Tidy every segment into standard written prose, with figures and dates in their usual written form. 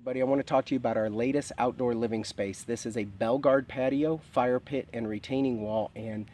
Everybody, I want to talk to you about our latest outdoor living space. This is a Belgard patio, fire pit, and retaining wall. And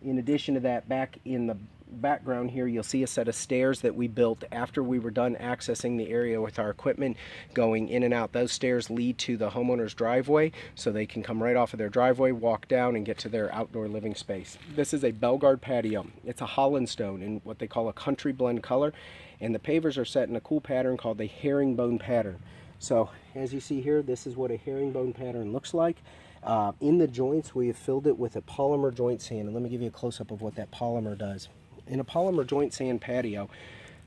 in addition to that, back in the background here, you'll see a set of stairs that we built after we were done accessing the area with our equipment going in and out. Those stairs lead to the homeowner's driveway, so they can come right off of their driveway, walk down, and get to their outdoor living space. This is a Belgard patio. It's a Holland stone in what they call a country blend color, and the pavers are set in a cool pattern called the herringbone pattern. So as you see here, this is what a herringbone pattern looks like. In the joints, we have filled it with a polymer joint sand, and let me give you a close-up of what that polymer does. In a polymer joint sand patio,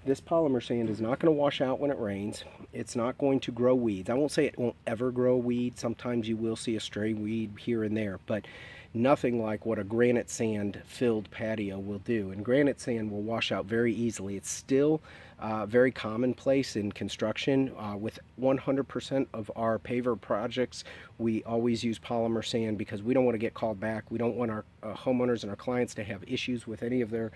this polymer sand is not going to wash out when it rains. It's not going to grow weeds. I won't say it won't ever grow weeds. Sometimes you will see a stray weed here and there, but nothing like what a granite sand filled patio will do. And granite sand will wash out very easily. It's still very commonplace in construction. With 100% of our paver projects, we always use polymer sand because we don't want to get called back. We don't want our homeowners and our clients to have issues with any of their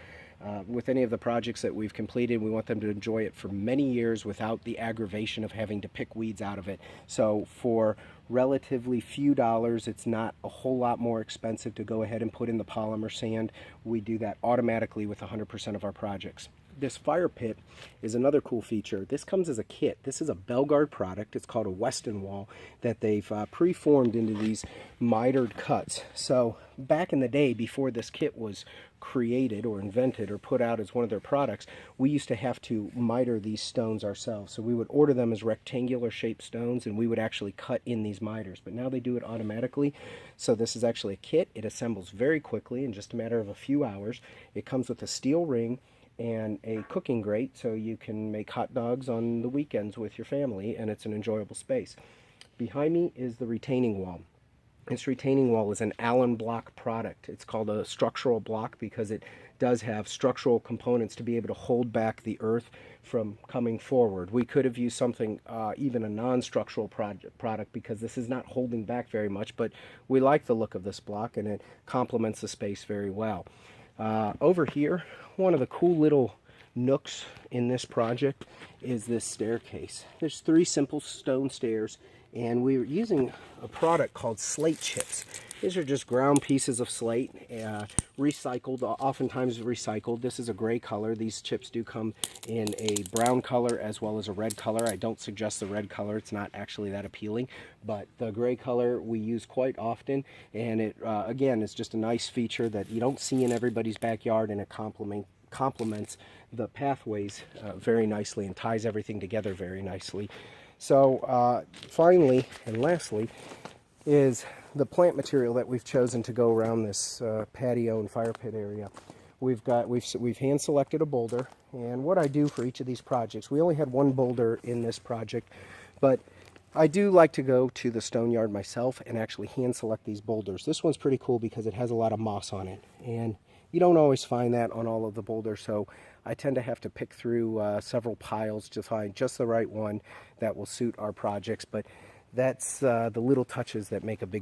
with any of the projects that we've completed. We want them to enjoy it for many years without the aggravation of having to pick weeds out of it. So for relatively few dollars, it's not a whole lot more expensive to go ahead and put in the polymer sand. We do that automatically with 100% of our projects. This fire pit is another cool feature. This comes as a kit. This is a Belgard product. It's called a Weston Wall that they've pre-formed into these mitered cuts. So back in the day, before this kit was created or invented or put out as one of their products, we used to have to miter these stones ourselves. So we would order them as rectangular shaped stones, and we would actually cut in these miters. But now they do it automatically. So this is actually a kit. It assembles very quickly in just a matter of a few hours. It comes with a steel ring and a cooking grate, so you can make hot dogs on the weekends with your family, and it's an enjoyable space. Behind me is the retaining wall. This retaining wall is an Allan block product. It's called a structural block because it does have structural components to be able to hold back the earth from coming forward. We could have used something, even a non-structural product, because this is not holding back very much, but we like the look of this block, and it complements the space very well. Over here, one of the cool little nooks in this project is this staircase. There's 3 simple stone stairs, and we're using a product called Slate Chips. These are just ground pieces of slate, recycled, oftentimes recycled. This is a gray color. These chips do come in a brown color as well as a red color. I don't suggest the red color. It's not actually that appealing, but the gray color we use quite often, and it, again, is just a nice feature that you don't see in everybody's backyard, and it complements the pathways very nicely and ties everything together very nicely. So finally and lastly is the plant material that we've chosen to go around this patio and fire pit area. We've hand selected a boulder, and what I do for each of these projects, we only had one boulder in this project, but I do like to go to the stone yard myself and actually hand select these boulders. This one's pretty cool because it has a lot of moss on it, and you don't always find that on all of the boulders, so I tend to have to pick through several piles to find just the right one that will suit our projects. But that's the little touches that make a big difference.